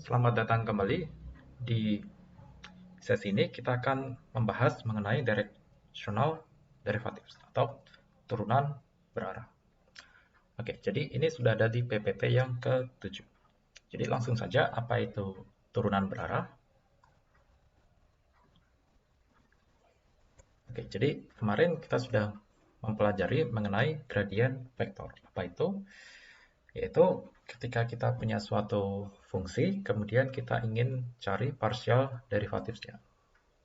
Selamat datang kembali. Di sesi ini kita akan membahas mengenai directional derivatives atau turunan berarah. Oke, jadi ini sudah ada di PPT yang ke-7. Jadi langsung saja, apa itu turunan berarah? Oke, jadi kemarin kita sudah mempelajari mengenai gradient vektor. Apa itu? Yaitu ketika kita punya suatu fungsi, kemudian kita ingin cari partial derivatifnya.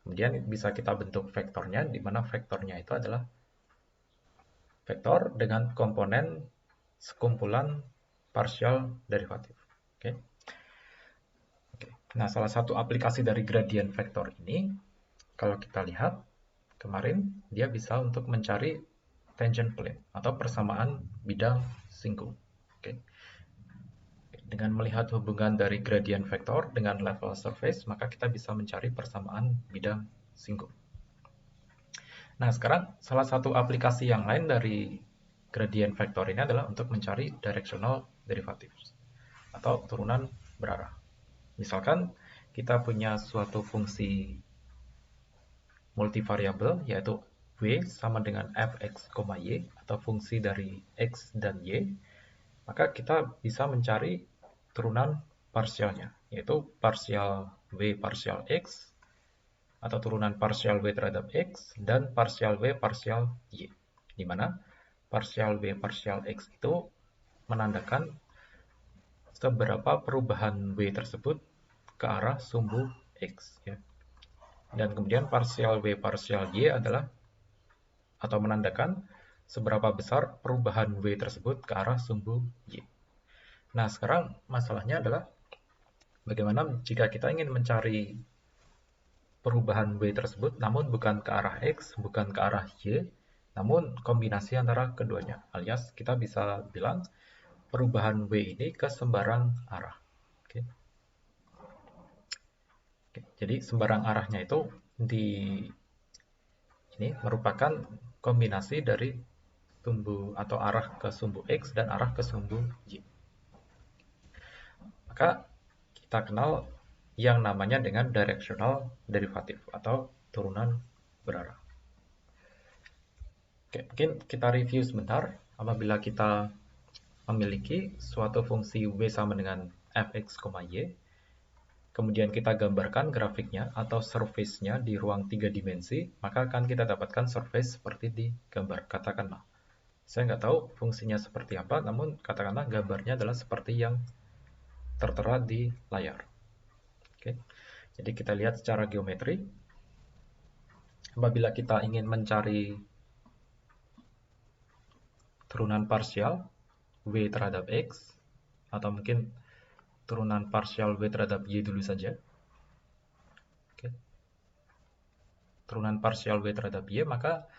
Kemudian bisa kita bentuk vektornya, di mana vektornya itu adalah vektor dengan komponen sekumpulan partial derivatif. Oke. Oke. Nah, salah satu aplikasi dari gradient vektor ini, kalau kita lihat kemarin, dia bisa untuk mencari tangent plane atau persamaan bidang singgung. Oke. Dengan melihat hubungan dari gradient vektor dengan level surface, maka kita bisa mencari persamaan bidang singgung. Nah, sekarang salah satu aplikasi yang lain dari gradient vector ini adalah untuk mencari directional derivatives atau turunan berarah. Misalkan kita punya suatu fungsi multivariabel yaitu w sama dengan fx, y atau fungsi dari x dan y, maka kita bisa mencari turunan parsialnya, yaitu partial w partial x atau turunan partial w terhadap x dan partial w partial y, di mana partial w partial x itu menandakan seberapa perubahan w tersebut ke arah sumbu x, ya. Dan kemudian partial w partial y adalah atau menandakan seberapa besar perubahan w tersebut ke arah sumbu y. Nah, sekarang masalahnya adalah bagaimana jika kita ingin mencari perubahan w tersebut namun bukan ke arah x, bukan ke arah y, namun kombinasi antara keduanya. Alias kita bisa bilang perubahan w ini ke sembarang arah. Oke. Oke, jadi sembarang arahnya itu ini merupakan kombinasi dari sumbu atau arah ke sumbu x dan arah ke sumbu y. Maka kita kenal yang namanya dengan directional derivative atau turunan berarah. Oke, mungkin kita review sebentar. Apabila kita memiliki suatu fungsi w sama dengan fx, y, kemudian kita gambarkan grafiknya atau surface-nya di ruang 3 dimensi, maka akan kita dapatkan surface seperti di gambar. Katakanlah, saya nggak tahu fungsinya seperti apa, namun katakanlah gambarnya adalah seperti yang tertera di layar. Oke. Jadi kita lihat secara geometri. Apabila kita ingin mencari turunan parsial w terhadap x, atau mungkin turunan parsial w terhadap y dulu saja. Oke. Turunan parsial w terhadap y, maka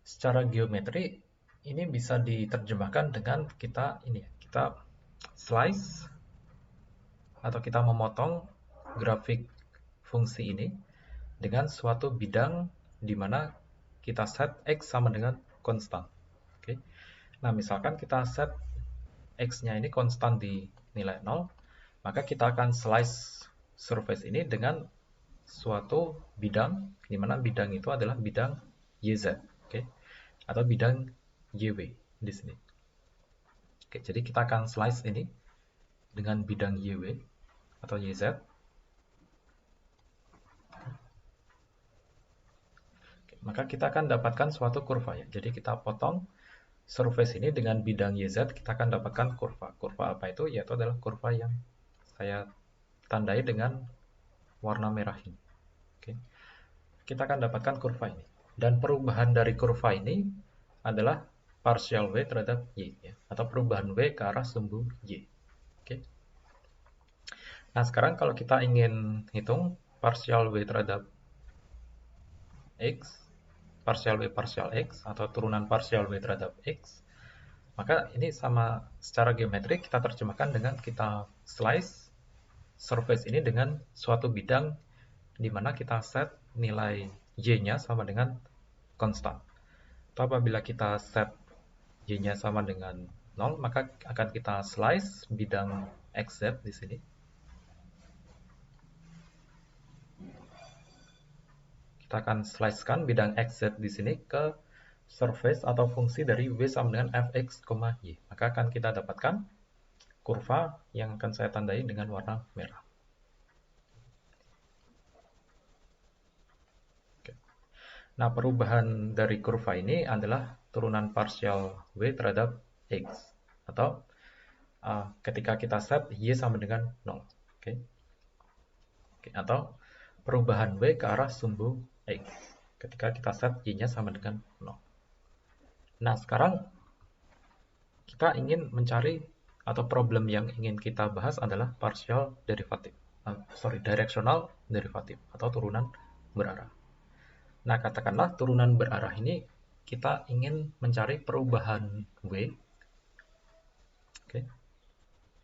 secara geometri ini bisa diterjemahkan dengan kita slice atau kita memotong grafik fungsi ini dengan suatu bidang di mana kita set x sama dengan konstan. Oke. Nah, misalkan kita set x-nya ini konstan di nilai 0, maka kita akan slice surface ini dengan suatu bidang, di mana bidang itu adalah bidang YZ, oke, atau bidang YW di sini. Oke, jadi kita akan slice ini dengan bidang YW atau YZ. Oke, maka kita akan dapatkan suatu kurva, ya. Jadi kita potong surface ini dengan bidang YZ, kita akan dapatkan kurva. Kurva apa itu? Yaitu adalah kurva yang saya tandai dengan warna merah ini. Oke. Kita akan dapatkan kurva ini. Dan perubahan dari kurva ini adalah partial W terhadap Y, ya, atau perubahan W ke arah sumbu Y. Oke. Nah, sekarang kalau kita ingin hitung partial W terhadap X, partial W partial X, atau turunan partial W terhadap X, maka ini sama secara geometrik kita terjemahkan dengan kita slice surface ini dengan suatu bidang di mana kita set nilai y-nya sama dengan konstan. Atau apabila kita set y-nya sama dengan 0, maka akan kita slice bidang xz di sini kita akan slicekan bidang XZ di sini ke surface atau fungsi dari W sama dengan Fx, Y. Maka akan kita dapatkan kurva yang akan saya tandai dengan warna merah. Nah, perubahan dari kurva ini adalah turunan partial W terhadap X. Atau ketika kita set Y sama dengan 0. Atau perubahan W ke arah sumbu X. Ketika kita set Y-nya sama dengan 0. Nah, sekarang kita ingin mencari atau problem yang ingin kita bahas adalah partial derivative. Directional derivative atau turunan berarah. Nah, katakanlah turunan berarah ini kita ingin mencari perubahan W.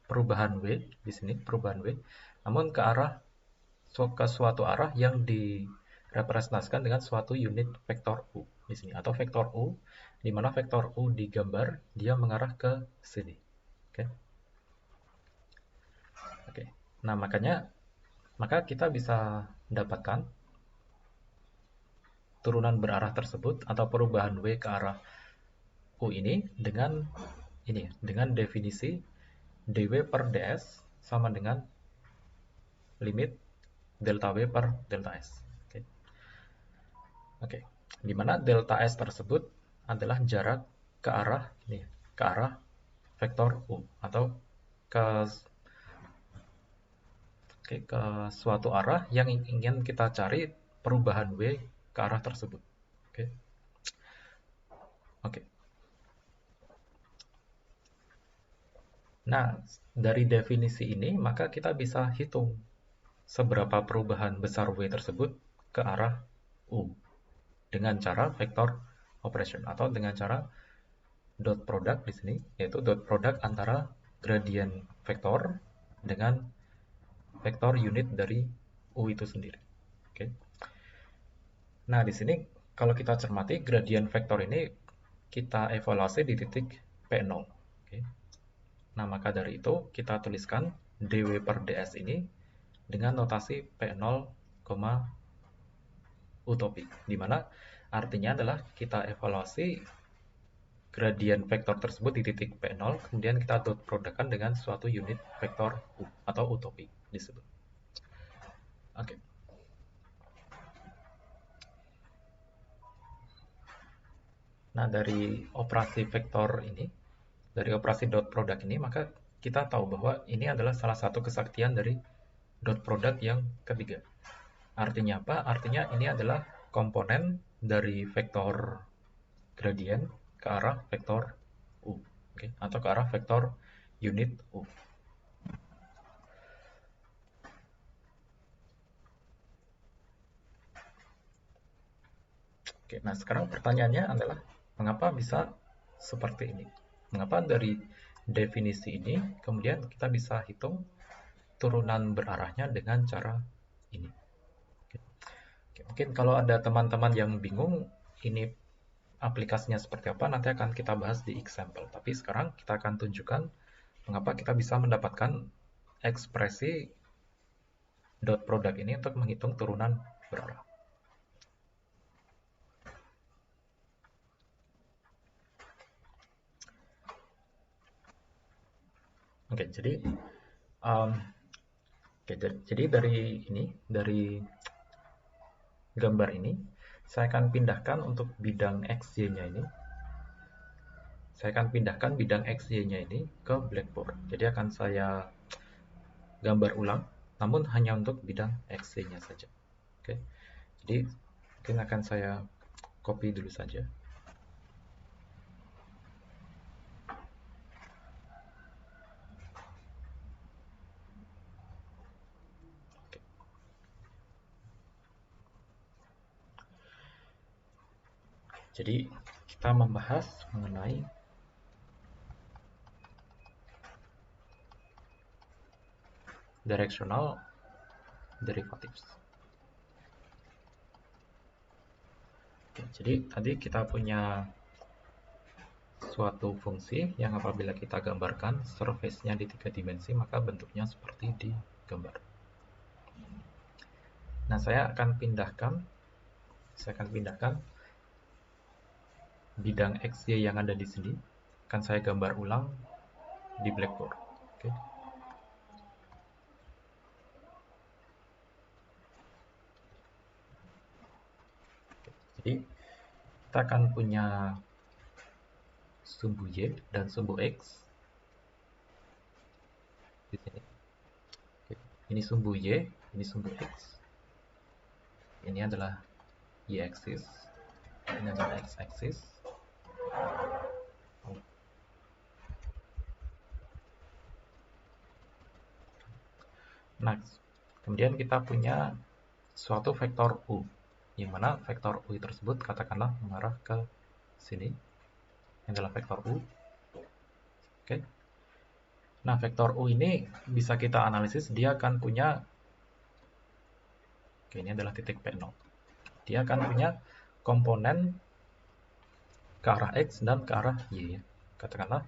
Perubahan W di sini, perubahan W, namun ke suatu arah yang direpresentasikan dengan suatu unit vektor U di sini, atau vektor U, di mana vektor U digambar dia mengarah ke sini. Nah, maka kita bisa dapatkan turunan berarah tersebut atau perubahan W ke arah U ini dengan definisi dW per ds sama dengan limit delta W per delta S. Di mana delta S tersebut adalah jarak ke arah vektor U atau ke suatu arah yang ingin kita cari perubahan W ke arah tersebut. Nah, dari definisi ini maka kita bisa hitung seberapa perubahan besar W tersebut ke arah U dengan cara vector operation atau dengan cara dot product di sini, yaitu dot product antara gradient vektor dengan vektor unit dari U itu sendiri. Nah, di sini kalau kita cermati gradient vektor ini kita evaluasi di titik P0. Nah, maka dari itu kita tuliskan dW per ds ini dengan notasi P0, utopik, di mana artinya adalah kita evaluasi gradient vektor tersebut di titik P0, kemudian kita dot produkkan dengan suatu unit vektor U atau utopik disebut. Nah, dari operasi vektor ini, dari operasi dot product ini, maka kita tahu bahwa ini adalah salah satu kesaktian dari dot product yang ketiga. Artinya apa? Artinya ini adalah komponen dari vektor gradient ke arah vektor U, atau ke arah vektor unit U. Nah sekarang pertanyaannya adalah mengapa bisa seperti ini? Mengapa dari definisi ini kemudian kita bisa hitung turunan berarahnya dengan cara ini? Mungkin kalau ada teman-teman yang bingung ini aplikasinya seperti apa, nanti akan kita bahas di example. Tapi sekarang kita akan tunjukkan mengapa kita bisa mendapatkan ekspresi dot product ini untuk menghitung turunan berarah. Jadi dari gambar ini saya akan pindahkan untuk bidang XY-nya ini. Saya akan pindahkan bidang XY-nya ini ke Blackboard. Jadi akan saya gambar ulang, namun hanya untuk bidang XY-nya saja. Jadi mungkin akan saya copy dulu saja. Jadi kita membahas mengenai directional derivatives. Jadi tadi kita punya suatu fungsi yang apabila kita gambarkan surface-nya di 3 dimensi maka bentuknya seperti di gambar. Nah, saya akan pindahkan Saya akan pindahkan bidang XY yang ada di sini. Akan saya gambar ulang di Blackboard. Oke. Jadi kita akan punya sumbu Y dan sumbu X di sini. Oke. Ini sumbu Y, ini sumbu X. Ini adalah Y-axis, ini adalah X-axis. Nah, kemudian kita punya suatu vektor U, yang mana vektor U tersebut katakanlah mengarah ke sini. Ini adalah vektor U. Oke. Nah, vektor U ini bisa kita analisis, dia akan punya, oke, ini adalah titik P0. Dia akan punya komponen ke arah X dan ke arah Y. Katakanlah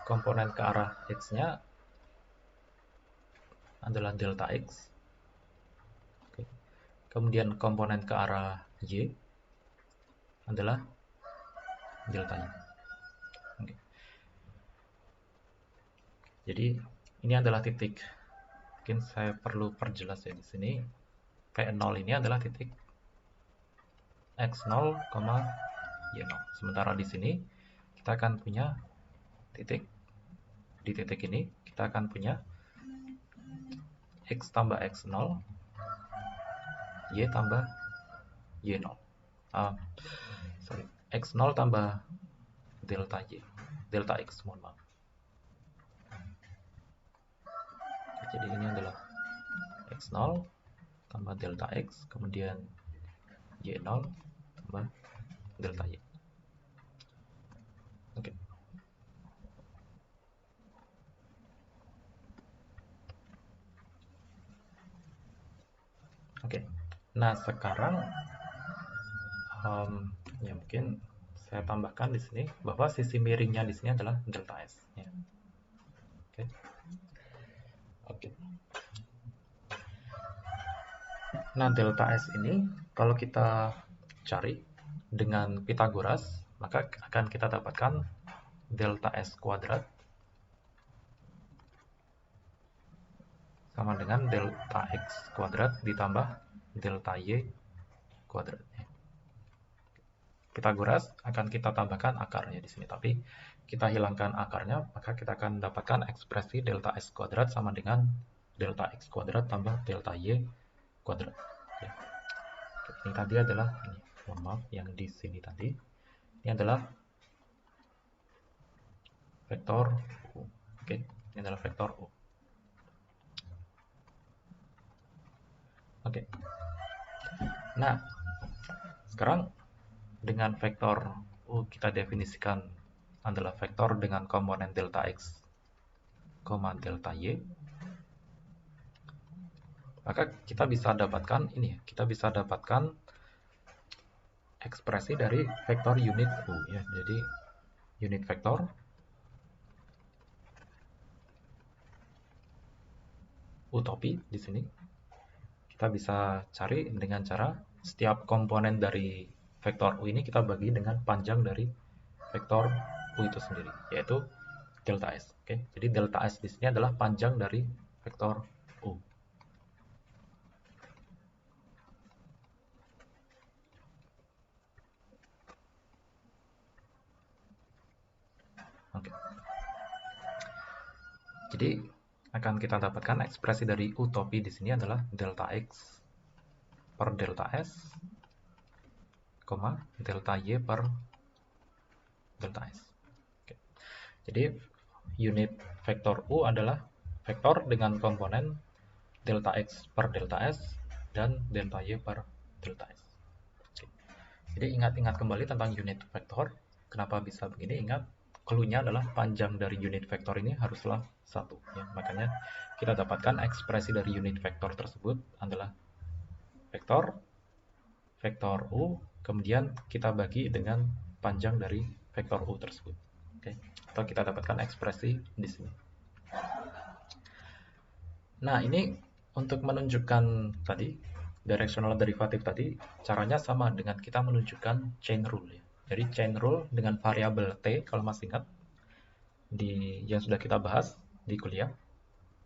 komponen ke arah X-nya adalah delta X. Oke. Kemudian komponen ke arah Y adalah delta Y. Oke. Jadi ini adalah titik. Mungkin saya perlu perjelas ya di sini. P0 ini adalah titik X0, Y0. Sementara di sini kita akan punya titik, di titik ini kita akan punya X tambah X0, Y tambah Y0. X0 tambah delta Y, delta X, mohon maaf. Jadi ini adalah X0 tambah delta X, kemudian Y0 tambah delta Y. Oke. Oke. Nah, sekarang ya mungkin saya tambahkan di sini bahwa sisi miringnya di sini adalah delta S. Ya. Oke. Oke. Nah, delta S ini kalau kita cari dengan Pythagoras, maka akan kita dapatkan delta S kuadrat sama dengan delta X kuadrat ditambah delta Y kuadrat. Pythagoras akan kita tambahkan akarnya di sini, tapi kita hilangkan akarnya, maka kita akan dapatkan ekspresi delta S kuadrat sama dengan delta X kuadrat tambah delta Y kuadrat. Ya. Ini tadi adalah, ini, mohon maaf, yang di sini tadi, ini adalah vektor U. Oke, ini adalah vektor U. Oke. Nah, sekarang dengan vektor U kita definisikan adalah vektor dengan komponen delta X, delta Y. Maka kita bisa dapatkan ini, kita bisa dapatkan ekspresi dari vektor unit U ya. Jadi unit vektor utopi di sini kita bisa cari dengan cara setiap komponen dari vektor U ini kita bagi dengan panjang dari vektor U itu sendiri, yaitu delta S. Oke, jadi delta S di sini adalah panjang dari vektor U. Oke. Jadi akan kita dapatkan ekspresi dari utopi di sini adalah delta X per delta S, delta Y per delta S. Oke. Jadi unit vektor U adalah vektor dengan komponen delta X per delta S dan delta Y per delta S. Oke. Jadi ingat-ingat kembali tentang unit vektor. Kenapa bisa begini? Ingat, clue-nya adalah panjang dari unit vektor ini haruslah 1. Ya. Makanya kita dapatkan ekspresi dari unit vektor tersebut adalah vektor U, kemudian kita bagi dengan panjang dari vektor U tersebut. Oke. Atau kita dapatkan ekspresi di sini. Nah, ini untuk menunjukkan tadi directional derivative tadi caranya sama dengan kita menunjukkan chain rule ya. Jadi chain rule dengan variabel t, kalau masih ingat yang sudah kita bahas di kuliah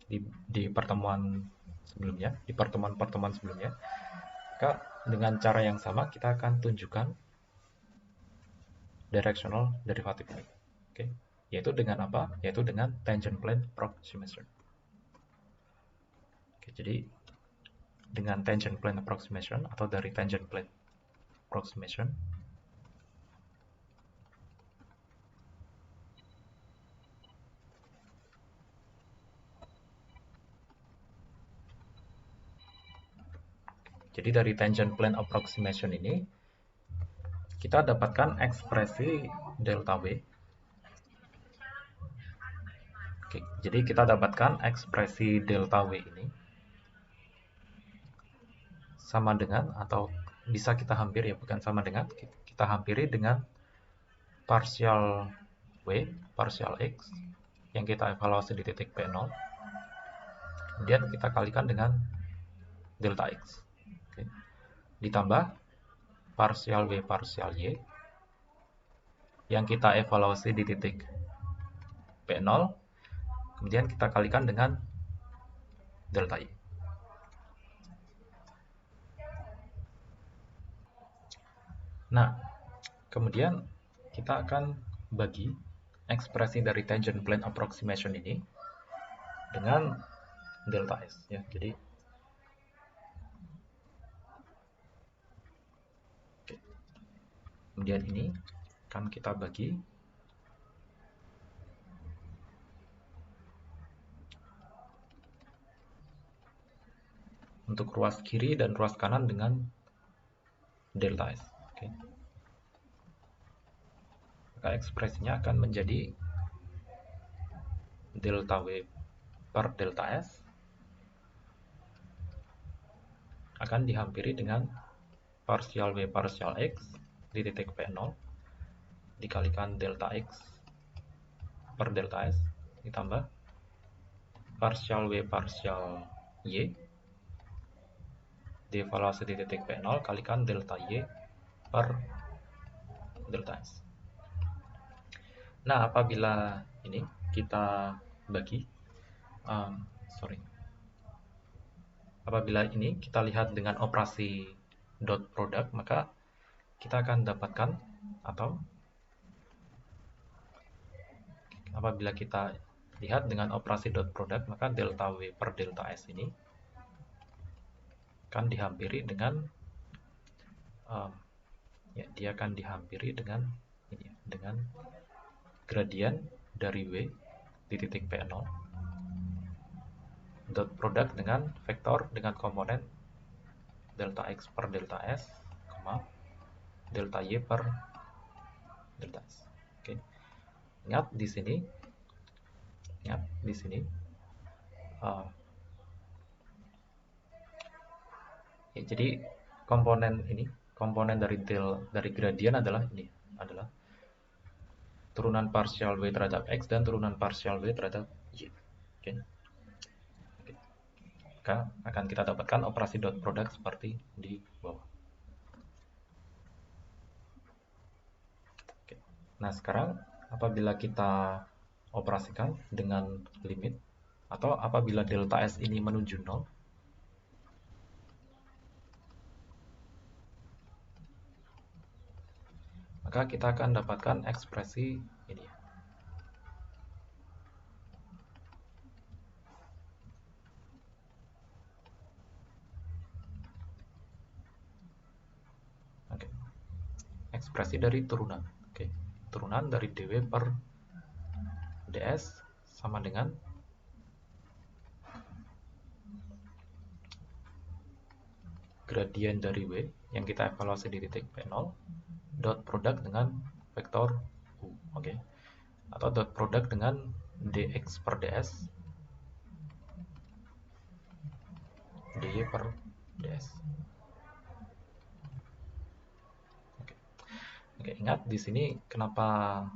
di pertemuan sebelumnya, di pertemuan sebelumnya. Maka dengan cara yang sama kita akan tunjukkan directional derivative ini. Oke. Yaitu dengan apa? Yaitu dengan tangent plane approximation. Oke, jadi dengan tangent plane approximation atau dari tangent plane approximation jadi dari tangent plane approximation ini kita dapatkan ekspresi delta W. Oke, jadi kita dapatkan ekspresi delta W ini sama dengan, atau bisa kita hampir ya, bukan sama dengan, kita hampiri dengan partial W, partial X yang kita evaluasi di titik P0, kemudian kita kalikan dengan delta X. Oke. Ditambah partial W, partial Y yang kita evaluasi di titik P0, kemudian kita kalikan dengan delta Y. Nah, kemudian kita akan bagi ekspresi dari tangent plane approximation ini dengan delta S ya. Jadi kemudian ini akan kita bagi untuk ruas kiri dan ruas kanan dengan delta S. Oke. Maka ekspresinya akan menjadi delta W per delta S akan dihampiri dengan partial W partial X di titik P0 dikalikan delta X per delta S ditambah partial W partial Y dievaluasi di titik P0 kalikan delta Y per delta S. Nah, apabila ini kita bagi apabila ini kita lihat dengan operasi dot product, maka kita akan dapatkan, atau apabila kita lihat dengan operasi dot product, maka delta W per delta S ini akan dihampiri dengan ya, dia akan dihampiri dengan ini, dengan gradien dari W di titik P0 dot product dengan vektor dengan komponen delta X per delta S, delta Y per delta S. Oke. Ingat di sini ya, jadi komponen dari gradien adalah turunan partial W terhadap X dan turunan partial W terhadap Y. Oke. Maka akan kita dapatkan operasi dot product seperti di bawah. Oke. Nah, sekarang apabila kita operasikan dengan limit, atau apabila delta S ini menuju 0, maka kita akan dapatkan ekspresi ini. Oke. Ekspresi dari turunan. Oke. Turunan dari dW per ds sama dengan gradien dari W yang kita evaluasi di titik P0 dot product dengan vektor U. Oke. Atau dot product dengan dx per ds dy per ds. Oke, ingat di sini kenapa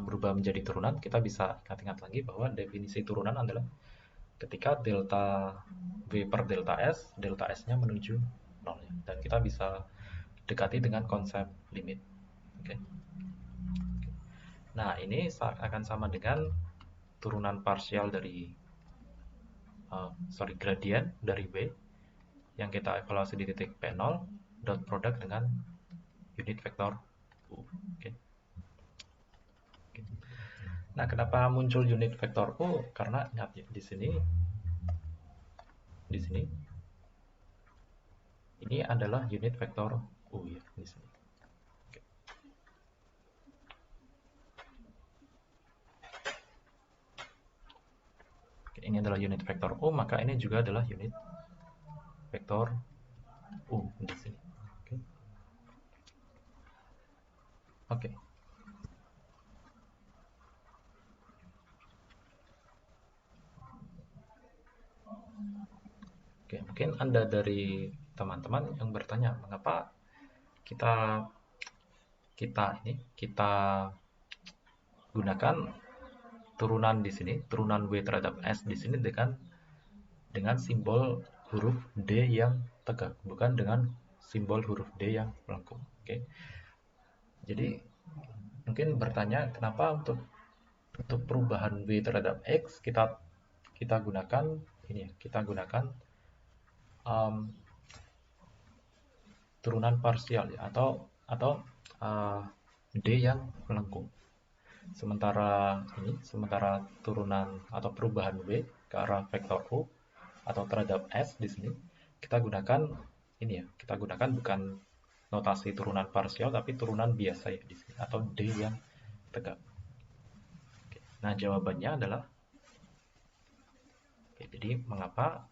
berubah menjadi turunan? Kita bisa ingat-ingat lagi bahwa definisi turunan adalah ketika delta W per delta S-nya menuju 0 ya. Dan kita bisa dekati dengan konsep limit. Oke. Nah, ini akan sama dengan turunan parsial dari gradient dari W yang kita evaluasi di titik P0 dot product dengan unit vektor U. Oke. Nah, kenapa muncul unit vektor U? Karena ingat ya, di sini ini adalah unit vektor U ya di sini. Oke, ini adalah unit vektor U, maka ini juga adalah unit vektor U di sini. Oke. Oke. Oke, mungkin Anda dari teman-teman yang bertanya, mengapa kita gunakan turunan di sini, turunan W terhadap S di sini dengan simbol huruf D yang tegak, bukan dengan simbol huruf D yang melengkung. Oke. Jadi mungkin bertanya, kenapa untuk perubahan W terhadap X kita gunakan ini ya, kita gunakan turunan parsial ya, atau D yang melengkung. Sementara turunan atau perubahan W ke arah vektor U atau terhadap S di sini kita gunakan ini ya, kita gunakan bukan notasi turunan parsial tapi turunan biasa ya di sini, atau D yang tegak. Oke. Nah, jawabannya adalah jadi mengapa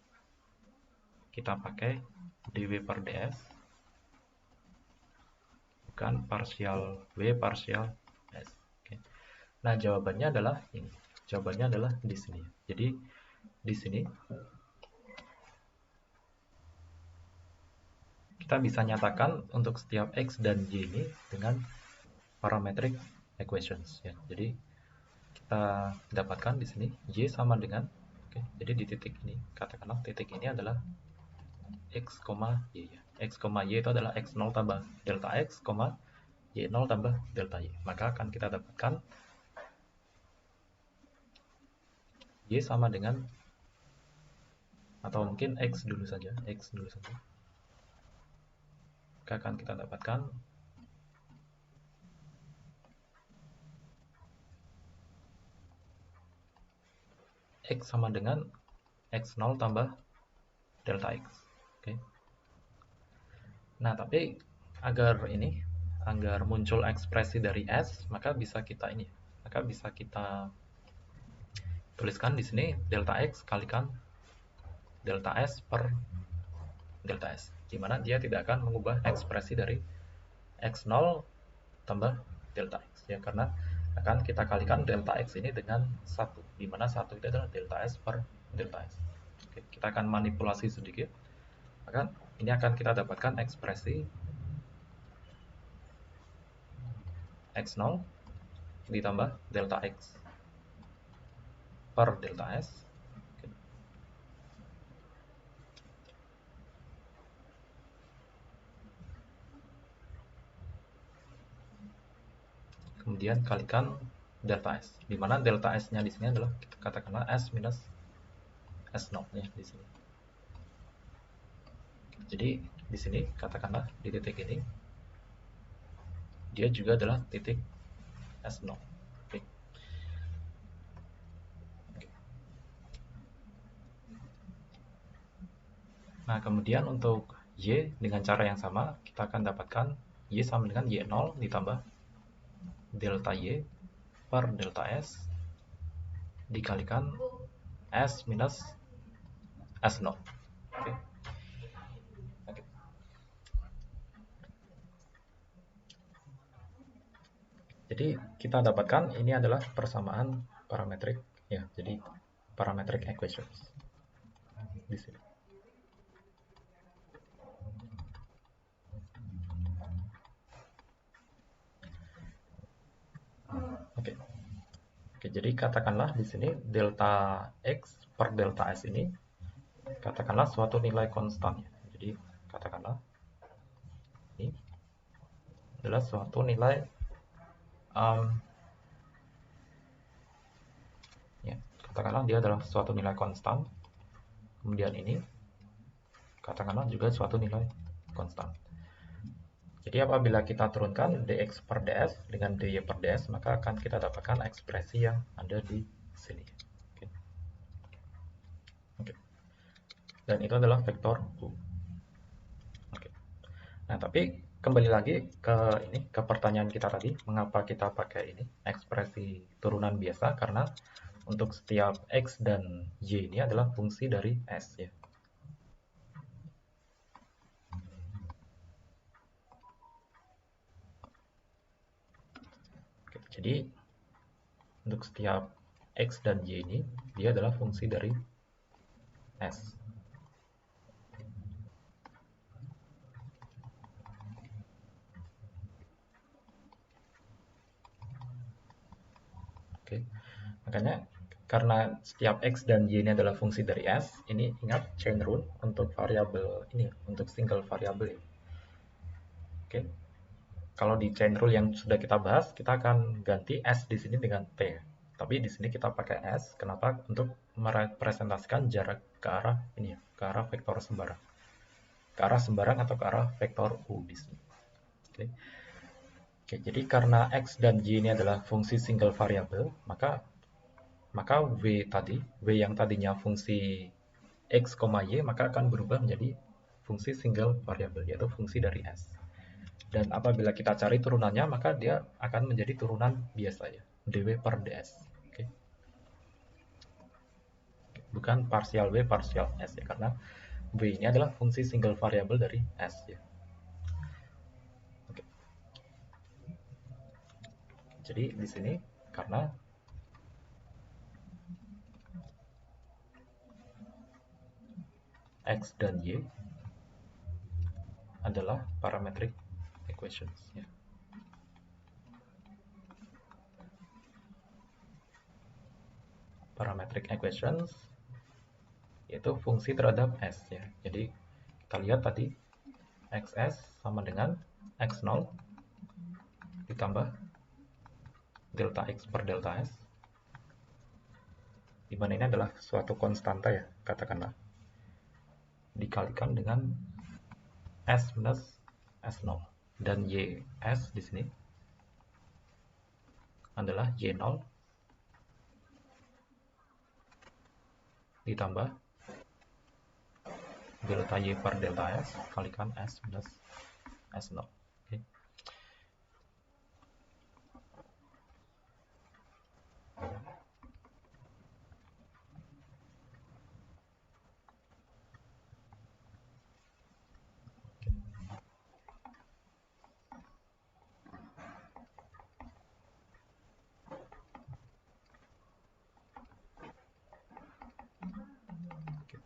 kita pakai dW per ds bukan parsial W parsial S. Oke. Nah, jawabannya adalah ini. Jawabannya adalah di sini. Jadi di sini kita bisa nyatakan untuk setiap X dan Y ini dengan parametric equations ya. Jadi kita dapatkan di sini Y sama dengan jadi di titik ini, katakanlah titik ini adalah X, Y ya. X, Y itu adalah X0 tambah delta X, Y0 tambah delta Y. Maka akan kita dapatkan Y sama dengan, atau mungkin X dulu saja. Maka akan kita dapatkan X sama dengan X0 tambah delta X. Oke. Nah, tapi agar muncul ekspresi dari S, maka bisa kita tuliskan di sini delta X kalikan delta S per delta S, di mana dia tidak akan mengubah ekspresi dari X0 tambah delta X ya, karena akan kita kalikan delta X ini dengan 1, di mana 1 itu adalah delta S per delta S. Oke, kita akan manipulasi sedikit, maka ini akan kita dapatkan ekspresi X0 ditambah delta X per delta S. Oke. Kemudian kalikan delta S, di mana delta S-nya di sini adalah kita katakanlah S minus S0 ya di sini. Jadi di sini katakanlah di titik ini dia juga adalah titik S0. Oke. Nah, kemudian untuk Y dengan cara yang sama kita akan dapatkan Y sama dengan Y0 ditambah delta Y per delta S dikalikan S minus S0. Oke. Jadi kita dapatkan ini adalah persamaan parametrik ya. Jadi parametric equations di sini. Oke. Oke, jadi katakanlah di sini delta X per delta S ini katakanlah suatu nilai konstan ya. Jadi katakanlah ini adalah suatu nilai ya, katakanlah dia adalah suatu nilai konstan. Kemudian ini katakanlah juga suatu nilai konstan. Jadi apabila kita turunkan dx per ds dengan dy per ds, maka akan kita dapatkan ekspresi yang ada di sini. Oke. Oke. Dan itu adalah vektor u. Oke. Nah, tapi kembali lagi ke pertanyaan kita tadi, mengapa kita pakai ini ekspresi turunan biasa? Karena untuk setiap x dan y ini adalah fungsi dari s ya. Oke, jadi untuk setiap x dan y ini dia adalah fungsi dari s. Oke. Makanya karena setiap x dan y ini adalah fungsi dari s, ini ingat chain rule untuk variabel ini, untuk single variabel ya. Oke. Kalau di chain rule yang sudah kita bahas, kita akan ganti s di sini dengan t. Tapi di sini kita pakai s, kenapa? Untuk merepresentasikan jarak ke arah ini ya, ke arah vektor sembarang. Ke arah sembarang atau ke arah vektor u di sini. Oke. Oke, jadi karena x dan y ini adalah fungsi single variabel, maka w yang tadinya fungsi x, y, maka akan berubah menjadi fungsi single variabel, yaitu fungsi dari s. Dan apabila kita cari turunannya, maka dia akan menjadi turunan biasa ya, dw per ds. Oke. Bukan partial w partial s ya, karena w ini adalah fungsi single variabel dari s ya. Oke. Jadi di sini karena x dan y adalah parametric equations ya. Parametric equations yaitu fungsi terhadap s ya. Jadi kita lihat tadi xs sama dengan x0 ditambah delta x per delta s, di mana ini adalah suatu konstanta ya, katakanlah, dikalikan dengan s minus s0, dan ys di sini adalah y0 ditambah delta y per delta s kalikan s minus s0. Okay.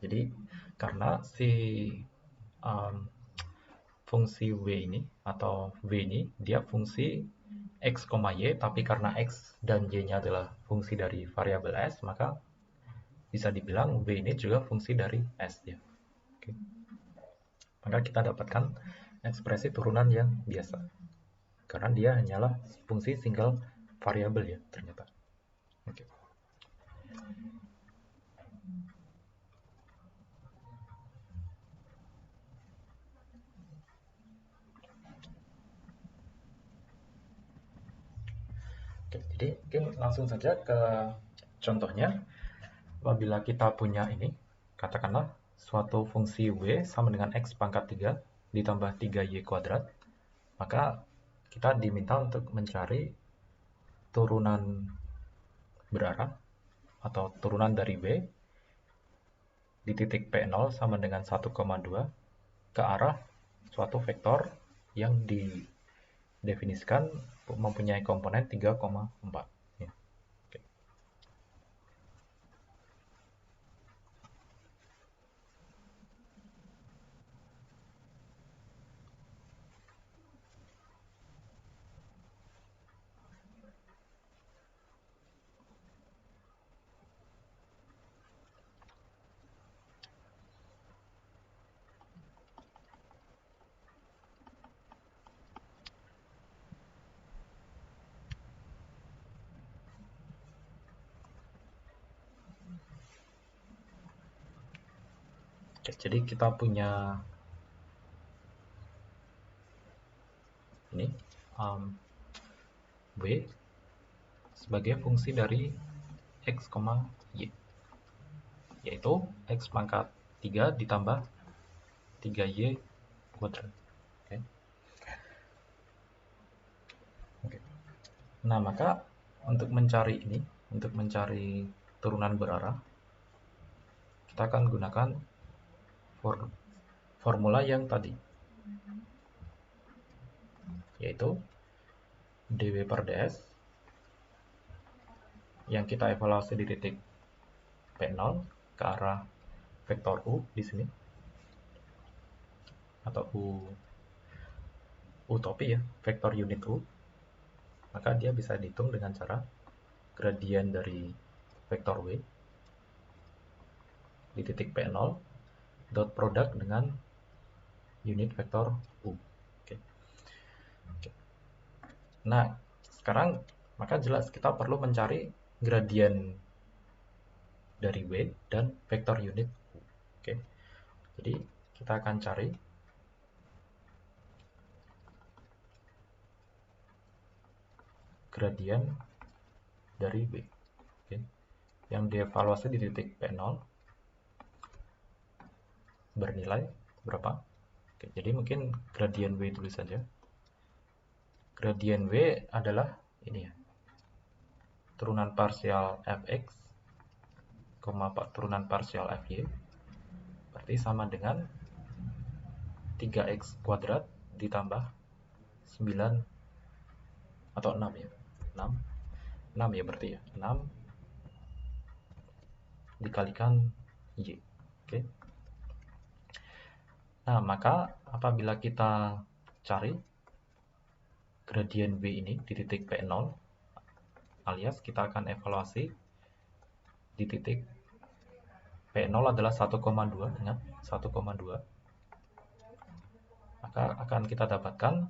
Jadi karena si fungsi w ini atau v ini dia fungsi x, y, tapi karena x dan y-nya adalah fungsi dari variabel s, maka bisa dibilang v ini juga fungsi dari s ya. Oke. Maka kita dapatkan ekspresi turunan yang biasa. Karena dia hanyalah fungsi single variabel ya ternyata. Oke. Oke, jadi mungkin langsung saja ke contohnya. Apabila kita punya ini, katakanlah suatu fungsi w sama dengan x pangkat 3 ditambah 3y kuadrat, maka kita diminta untuk mencari turunan berarah atau turunan dari w di titik P0 sama dengan 1,2 ke arah suatu vektor yang didefinisikan mempunyai komponen 3,4. Ya. Oke. Oke, jadi kita punya ini W sebagai fungsi dari X, Y, yaitu X pangkat 3 ditambah 3Y kuadrat. Oke. Oke. Nah, maka untuk mencari ini, untuk mencari turunan berarah, kita akan gunakan formula yang tadi, yaitu dW per ds yang kita evaluasi di titik P0 ke arah vektor U di sini, atau U topi ya, vektor unit U, maka dia bisa dihitung dengan cara gradien dari vektor W di titik P0 dot product dengan unit vektor U. Oke. Nah, sekarang maka jelas kita perlu mencari gradien dari W dan vektor unit U. Oke. Jadi kita akan cari gradien dari W. Oke. Yang dievaluasi di titik P0 bernilai berapa? Oke, jadi mungkin gradien W dulu saja. Gradien W adalah ini ya, turunan parsial fx, turunan parsial fy, berarti sama dengan 3x kuadrat ditambah 9 atau 6 ya, 6 ya berarti ya, 6 dikalikan y. Oke. Nah, maka apabila kita cari gradien W ini di titik P0, alias kita akan evaluasi di titik P0 adalah 1,2, ingat 1,2, maka akan kita dapatkan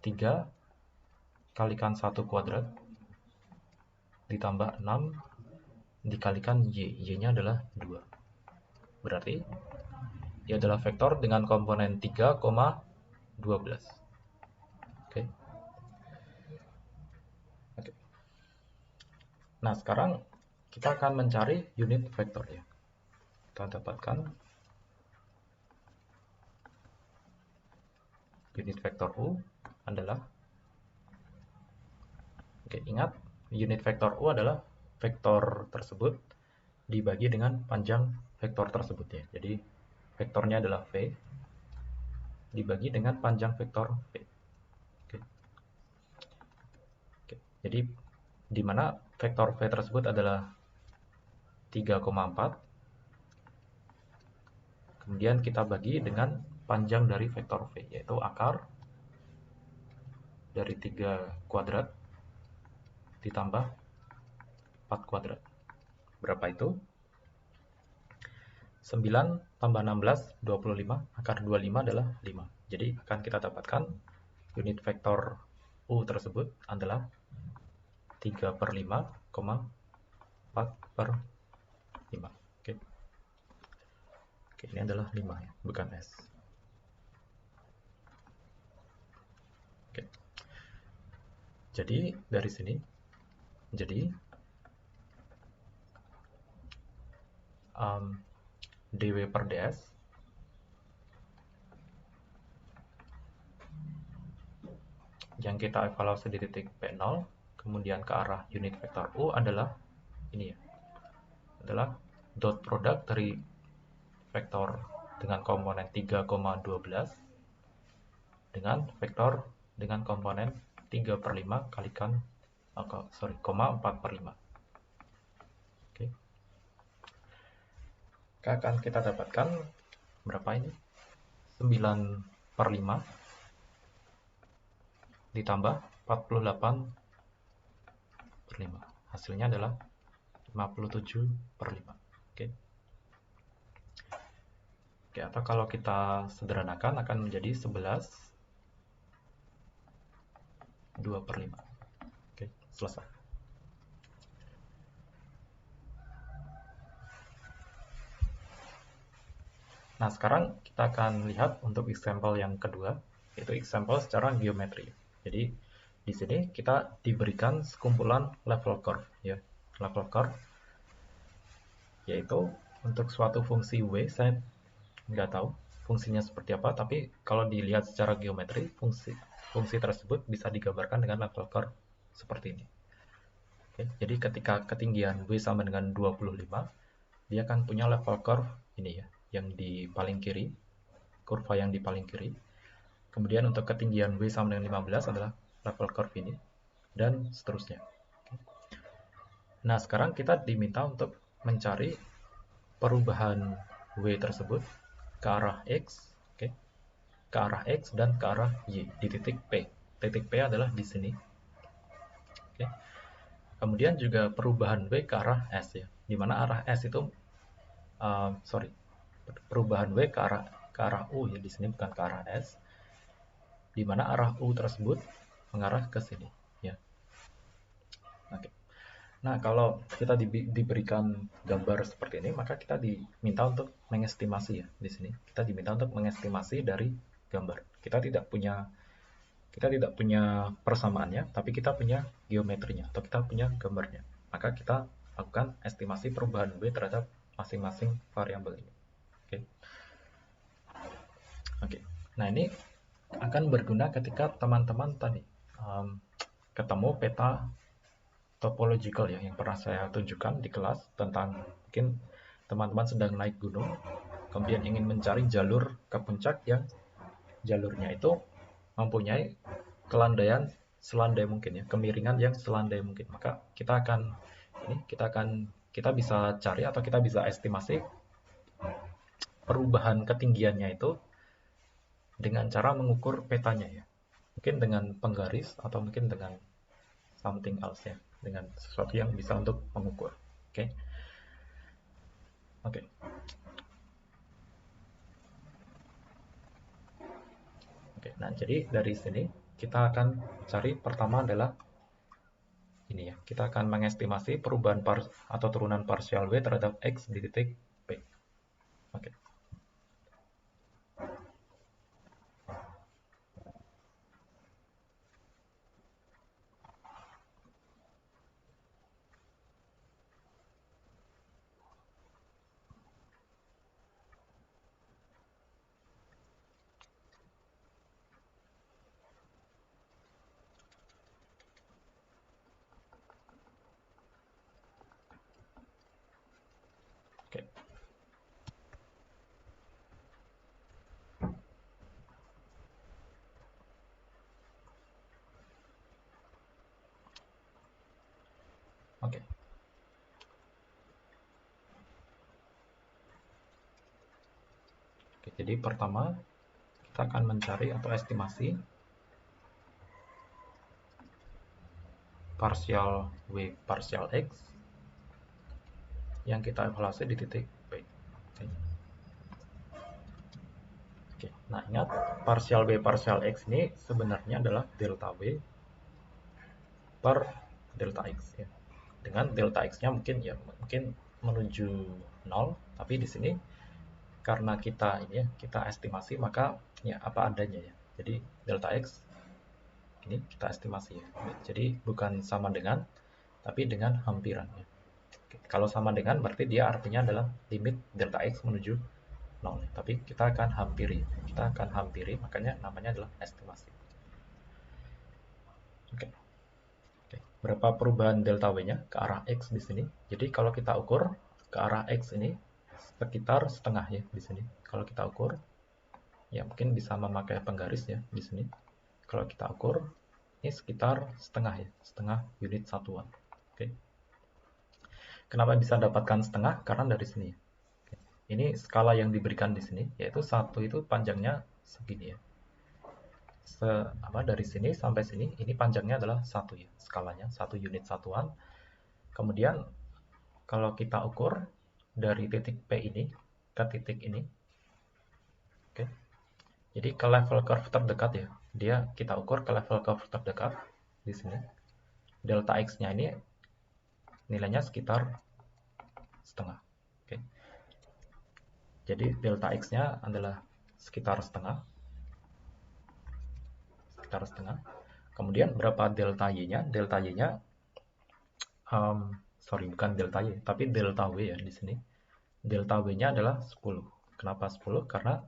3 kalikan 1 kuadrat ditambah 6 dikalikan y, y-nya adalah 2. Berarti dia adalah vektor dengan komponen 3,12. Oke. Oke. Nah, sekarang kita akan mencari unit vektor ya. Kita dapatkan unit vektor U adalah, oke, ingat unit vektor U adalah vektor tersebut dibagi dengan panjang vektor tersebut ya. Jadi vektornya adalah V dibagi dengan panjang vektor V. Oke. Oke. Jadi di mana vektor V tersebut adalah 3,4, kemudian kita bagi dengan panjang dari vektor V, yaitu akar dari 3 kuadrat ditambah 4 kuadrat. Berapa itu? 9 tambah 16, 25, akar 25 adalah 5. Jadi akan kita dapatkan unit vektor U tersebut adalah 3 per 5, 4 per 5. Oke. Oke, ini adalah 5 ya, bukan S. Oke. Jadi dari sini, jadi dW per ds yang kita evaluasi di titik P0 kemudian ke arah unit vektor U adalah ini ya, adalah dot product dari vektor dengan komponen 3,12 dengan vektor dengan komponen 3 per 5 kalikan 4 per 5. Oke. Akan kita dapatkan berapa ini? 9 per 5 ditambah 48 per 5. Hasilnya adalah 57 per 5. Oke. Oke, atau kalau kita sederhanakan akan menjadi 11 2 per 5. Oke, selesai. Nah, sekarang kita akan lihat untuk example yang kedua, yaitu example secara geometri. Jadi, di sini kita diberikan sekumpulan level curve, ya. Level curve, yaitu untuk suatu fungsi W, saya nggak tahu fungsinya seperti apa, tapi kalau dilihat secara geometri, fungsi tersebut bisa digambarkan dengan level curve seperti ini. Oke, jadi ketika ketinggian W sama dengan 25, dia akan punya level curve ini ya, yang di paling kiri, kurva yang di paling kiri. Kemudian untuk ketinggian W sama dengan 15 adalah level curve ini, dan seterusnya. Nah, sekarang kita diminta untuk mencari perubahan W tersebut ke arah X, oke, ke arah X dan ke arah Y di titik P. Titik P adalah di sini. Oke. Kemudian juga perubahan W ke arah S ya, di mana arah S itu perubahan W ke arah U ya, di sini bukan ke arah S, di mana arah U tersebut mengarah ke sini ya. Oke. Nah, kalau kita diberikan gambar seperti ini, maka kita diminta untuk mengestimasi ya di sini. Kita diminta untuk mengestimasi dari gambar. Kita tidak punya persamaannya, tapi kita punya geometrinya atau kita punya gambarnya. Maka kita lakukan estimasi perubahan W terhadap masing-masing variabel ini. Oke. Oke. Nah, ini akan berguna ketika teman-teman tadi ketemu peta topological ya, yang pernah saya tunjukkan di kelas tentang mungkin teman-teman sedang naik gunung, kemudian ingin mencari jalur ke puncak yang jalurnya itu mempunyai kelandaian selandai mungkin ya, kemiringan yang selandai mungkin. Maka kita bisa cari atau kita bisa estimasi perubahan ketinggiannya itu dengan cara mengukur petanya ya. Mungkin dengan penggaris atau mungkin dengan something else ya, dengan sesuatu yang bisa untuk mengukur. Oke. Oke. Oke, nah jadi dari sini kita akan cari pertama adalah ini ya. Kita akan mengestimasi perubahan atau turunan parsial W terhadap X di titik P. Oke. Oke. Oke. Oke, jadi pertama kita akan mencari atau estimasi parsial W parsial X yang kita evaluasi di titik P. Oke. Oke, nah ingat parsial W parsial X ini sebenarnya adalah delta W per delta X ya. Dengan delta X-nya mungkin menuju 0, tapi di sini karena kita estimasi, maka ya apa adanya ya. Jadi delta X ini kita estimasi ya. Jadi bukan sama dengan, tapi dengan hampiran ya. Oke, kalau sama dengan berarti dia artinya adalah limit delta X menuju 0. Tapi kita akan hampiri, makanya namanya adalah estimasi. Oke. Oke. Berapa perubahan delta W-nya ke arah X di sini? Jadi kalau kita ukur ke arah X ini sekitar setengah ya di sini. Kalau kita ukur, ya mungkin bisa memakai penggaris ya di sini. Kalau kita ukur, ini sekitar setengah ya, setengah unit satuan. Oke. Kenapa bisa dapatkan setengah? Karena dari sini. Ini skala yang diberikan di sini, yaitu 1 itu panjangnya segini ya. Dari sini sampai sini, ini panjangnya adalah 1 ya, skalanya, 1 unit satuan. Kemudian, kalau kita ukur dari titik P ini ke titik ini, oke. Jadi ke level curve terdekat ya, kita ukur ke level curve terdekat di sini. Delta X-nya ini nilainya sekitar setengah. Oke. Jadi delta X-nya adalah sekitar setengah. Kemudian berapa delta Y-nya? Delta Y-nya, bukan delta Y, tapi delta W ya di sini. Delta W-nya adalah 10. Kenapa 10? Karena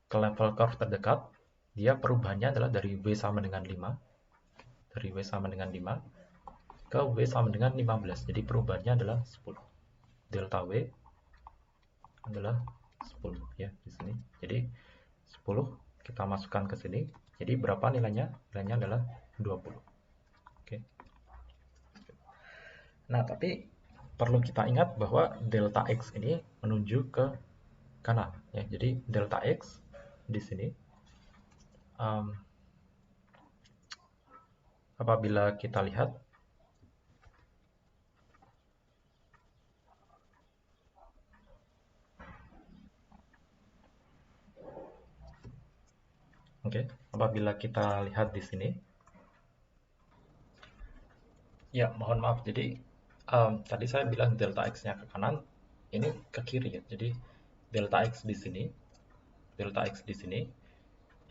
ke level curve terdekat, dia perubahannya adalah dari W sama dengan 5. Dari W sama dengan 5 ke W sama dengan 15. Jadi perubahannya adalah 10. Delta W adalah 10 ya di sini. Jadi 10 kita masukkan ke sini. Jadi berapa nilainya? Nilainya adalah 20. Oke. Nah, tapi perlu kita ingat bahwa delta X ini menuju ke kanan ya. Jadi delta X di sini apabila kita lihat apabila kita lihat di sini, ya mohon maaf, jadi tadi saya bilang delta X-nya ke kanan, ini ke kiri ya. Jadi delta X di sini,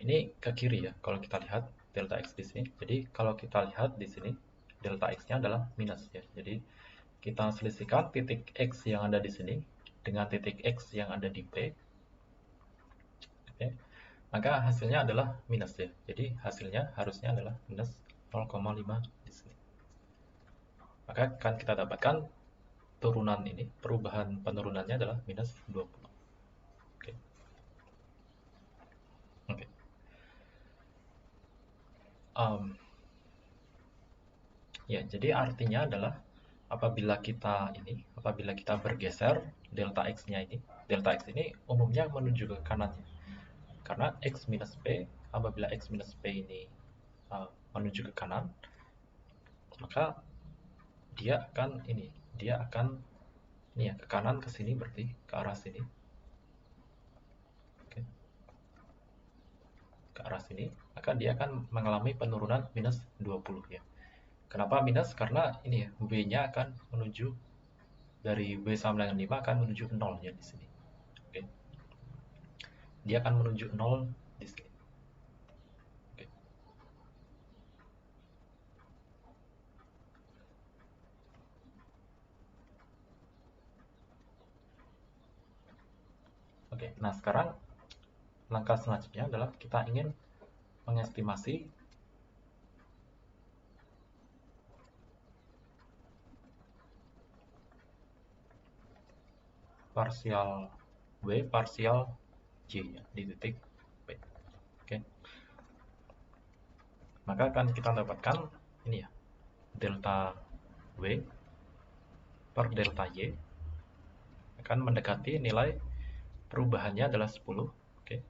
ini ke kiri ya. Kalau kita lihat delta X di sini, jadi kalau kita lihat di sini, delta X-nya adalah minus ya. Jadi kita selisihkan titik X yang ada di sini dengan titik X yang ada di P. Oke. Maka hasilnya adalah minus ya. Jadi hasilnya harusnya adalah minus 0,5 di sini. Maka akan kita dapatkan turunan ini, perubahan penurunannya adalah minus 20. Oke. Ya, jadi artinya adalah apabila kita bergeser delta X-nya ini, delta X ini umumnya menuju ke kanannya. Karena X minus P, apabila X minus P ini menuju ke kanan, maka dia akan ke kanan ke sini, berarti ke arah sini. Oke. Ke arah sini, maka dia akan mengalami penurunan minus 20 ya. Kenapa minus? Karena ini ya, W-nya akan menuju dari W sama dengan 5 akan menuju 0 ya di sini. Oke. Dia akan menuju 0 di sini. Oke, nah sekarang langkah selanjutnya adalah kita ingin mengestimasi parsial W, parsial Y ya, di titik P. Oke. Maka akan kita dapatkan ini ya, delta W per delta Y akan mendekati nilai perubahannya adalah 10. Oke.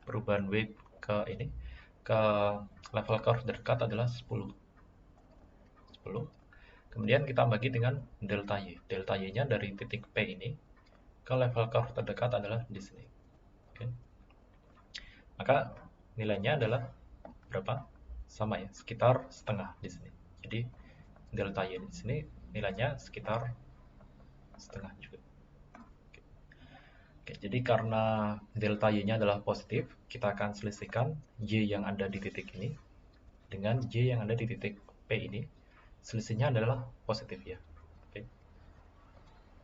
Perubahan W ke level curve terdekat adalah 10. Kemudian kita bagi dengan delta Y. Delta Y-nya dari titik P ini ke level curve terdekat adalah di sini. Oke. Maka nilainya adalah berapa? Sama ya, sekitar setengah di sini. Jadi delta Y di sini nilainya sekitar setengah juga. Oke, jadi karena delta Y-nya adalah positif, kita akan selisihkan Y yang ada di titik ini dengan Y yang ada di titik P ini. Selisihnya adalah positif ya. Oke.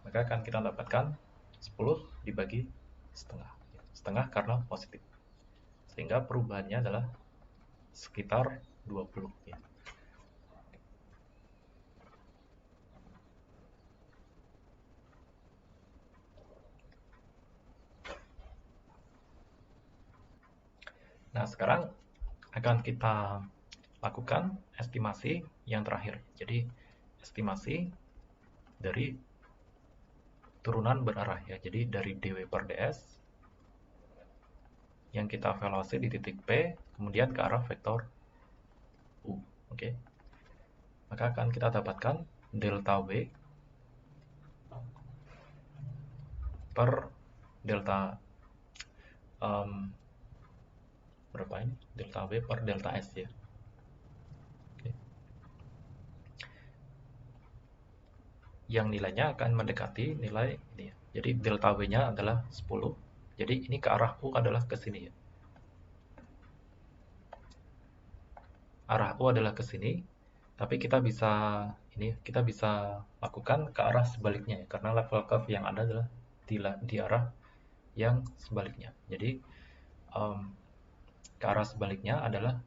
Maka akan kita dapatkan 10 dibagi setengah. Setengah karena positif. Sehingga perubahannya adalah sekitar 20 ya. Nah, sekarang akan kita lakukan estimasi yang terakhir. Jadi, estimasi dari turunan berarah ya. Jadi, dari dW per ds yang kita evaluasi di titik P, kemudian ke arah vektor U. Oke. Maka akan kita dapatkan delta W per delta berapa ini? Delta W per delta S ya. Oke. Yang nilainya akan mendekati nilai ini ya, Jadi delta W-nya adalah 10. Jadi ini ke arah U adalah ke sini ya. Arah U adalah ke sini, tapi kita bisa lakukan ke arah sebaliknya ya, karena level curve yang ada adalah di arah yang sebaliknya. Jadi ke arah sebaliknya adalah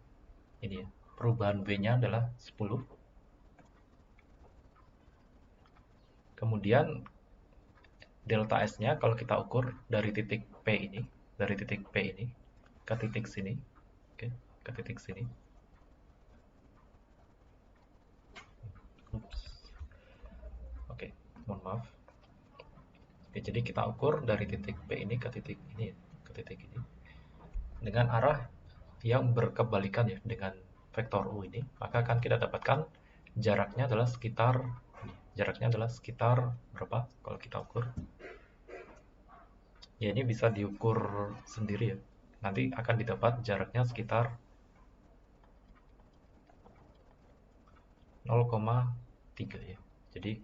ini ya. Perubahan W-nya adalah 10. Kemudian delta S-nya kalau kita ukur dari titik P ini ke titik sini, oke, ke titik sini. Oke, mohon maaf. Oke, jadi kita ukur dari titik P ini ke titik ini, ke titik ini, dengan arah yang berkebalikan ya dengan vektor U ini, maka akan kita dapatkan jaraknya adalah sekitar berapa kalau kita ukur? Ya ini bisa diukur sendiri ya. Nanti akan didapat jaraknya sekitar 0,3 ya. Jadi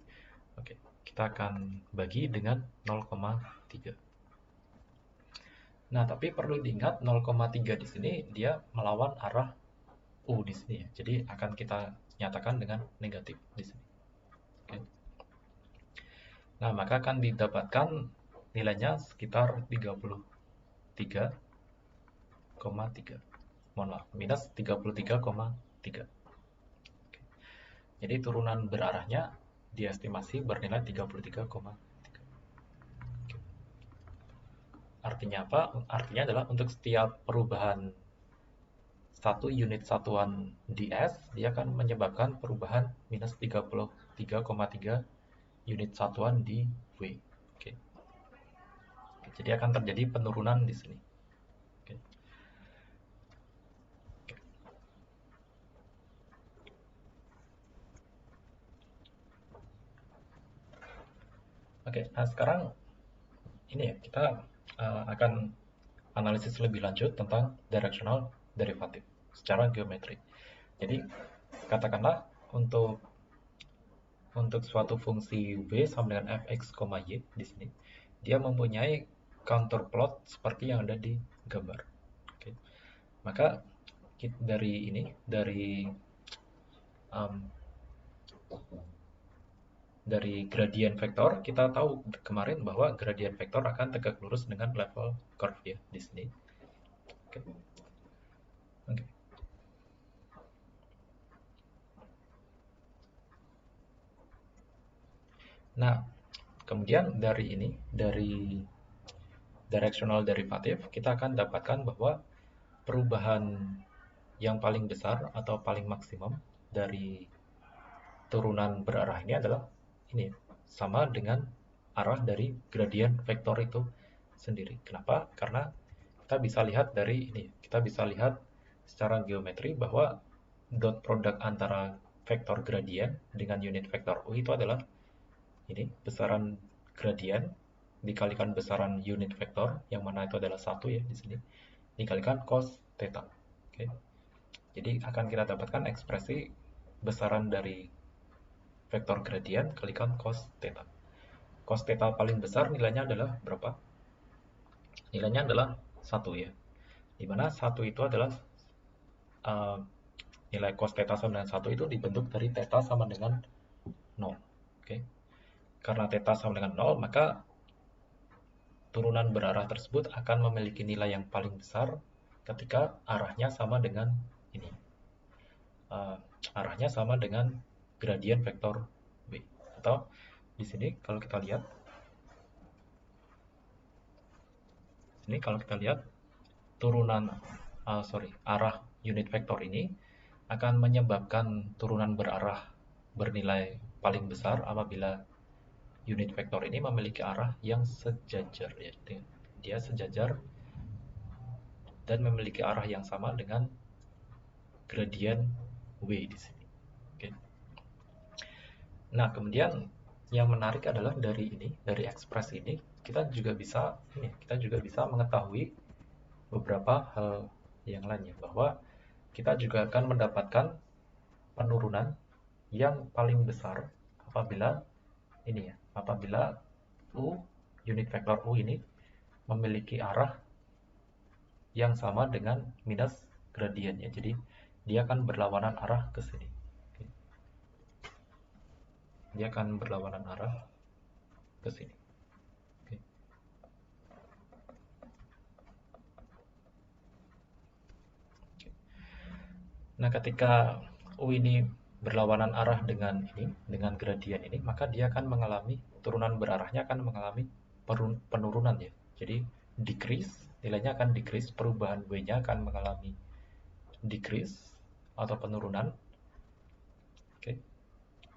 oke, kita akan bagi dengan 0,3. Nah, tapi perlu diingat 0,3 di sini dia melawan arah U di sini ya. Jadi akan kita nyatakan dengan negatif di sini. Oke. Nah, maka akan didapatkan nilainya sekitar 33,3. Mohon maaf, minus 33,3. Jadi turunan berarahnya diestimasi bernilai 33,3. Artinya apa? Artinya adalah untuk setiap perubahan satu unit satuan di S, dia akan menyebabkan perubahan minus 33,3 unit satuan di W. Oke. Jadi akan terjadi penurunan di sini. Oke. Oke, nah sekarang ini ya, kita akan analisis lebih lanjut tentang directional derivative secara geometri. Jadi katakanlah untuk suatu fungsi v sama dengan fx, y di sini, dia mempunyai counter plot seperti yang ada di gambar. Oke. Maka dari gradient vektor kita tahu kemarin bahwa gradient vektor akan tegak lurus dengan level curve ya di sini. Oke. Oke. Nah, kemudian dari directional derivative kita akan dapatkan bahwa perubahan yang paling besar atau paling maksimum dari turunan berarah ini adalah ini sama dengan arah dari gradient vektor itu sendiri. Kenapa? Karena kita bisa lihat dari ini, kita bisa lihat secara geometri bahwa dot product antara vektor gradient dengan unit vektor U itu adalah ini besaran gradient dikalikan besaran unit vektor yang mana itu adalah 1 ya di sini dikalikan cos theta. Oke. Jadi akan kita dapatkan ekspresi besaran dari vektor gradient kalikan cos theta. Cos theta paling besar nilainya adalah berapa? Nilainya adalah 1 ya. Dimana 1 itu adalah nilai cos theta sama dengan 1 itu dibentuk dari theta sama dengan 0. Oke. Karena theta sama dengan 0, maka turunan berarah tersebut akan memiliki nilai yang paling besar ketika arahnya sama dengan ini. Arahnya sama dengan gradient vektor V. Atau di sini kalau kita lihat, arah unit vektor ini akan menyebabkan turunan berarah bernilai paling besar apabila unit vektor ini memiliki arah yang sejajar ya. Dia sejajar dan memiliki arah yang sama dengan gradient V di sini. Oke. Nah, kemudian yang menarik adalah dari ekspresi ini kita juga bisa mengetahui beberapa hal yang lainnya, bahwa kita juga akan mendapatkan penurunan yang paling besar apabila U unit vektor U ini memiliki arah yang sama dengan minus gradiennya. Jadi dia akan berlawanan arah ke sini. Oke. Dia akan berlawanan arah ke sini. Oke. Nah, ketika U ini berlawanan arah dengan gradien ini, maka dia akan mengalami turunan berarahnya akan mengalami penurunan ya. Jadi decrease, nilainya akan decrease, perubahan W-nya akan mengalami decrease atau penurunan. Oke.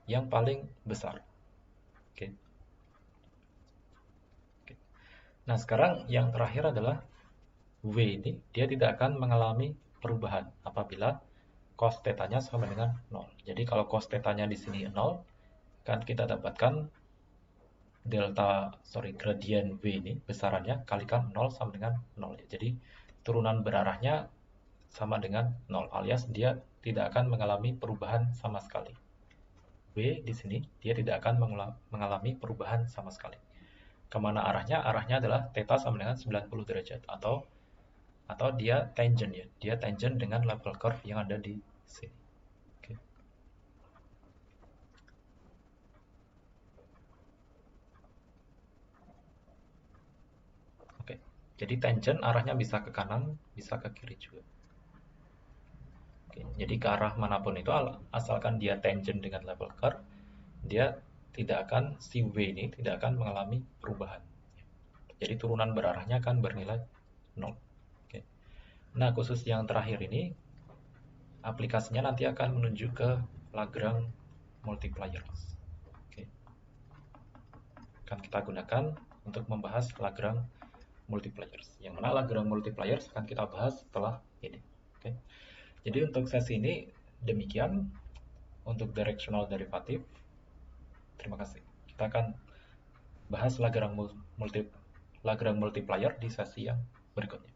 Yang paling besar. Oke. Oke. Nah, sekarang yang terakhir adalah W ini dia tidak akan mengalami perubahan apabila cos θ-nya sama dengan 0. Jadi kalau cos θ-nya di sini 0, kan kita dapatkan gradien W ini besarannya kalikan 0 sama dengan 0. Jadi turunan berarahnya sama dengan 0 alias dia tidak akan mengalami perubahan sama sekali. W di sini dia tidak akan mengalami perubahan sama sekali. Kemana arahnya? Arahnya adalah θ sama dengan 90 derajat atau dia tangent ya. Dia tangent dengan level curve yang ada di sini. Oke. Oke. Jadi tangent arahnya bisa ke kanan, bisa ke kiri juga. Oke. Jadi ke arah manapun itu asalkan dia tangent dengan level curve, dia tidak akan si W ini tidak akan mengalami perubahan. Jadi turunan berarahnya akan bernilai 0. Oke. Nah, khusus yang terakhir ini aplikasinya nanti akan menuju ke Lagrange multipliers. Oke. Akan kita gunakan untuk membahas Lagrange multipliers. Yang mana Lagrange multipliers akan kita bahas setelah ini. Oke. Jadi untuk sesi ini demikian untuk directional derivative. Terima kasih. Kita akan bahas Lagrange multiplier di sesi yang berikutnya.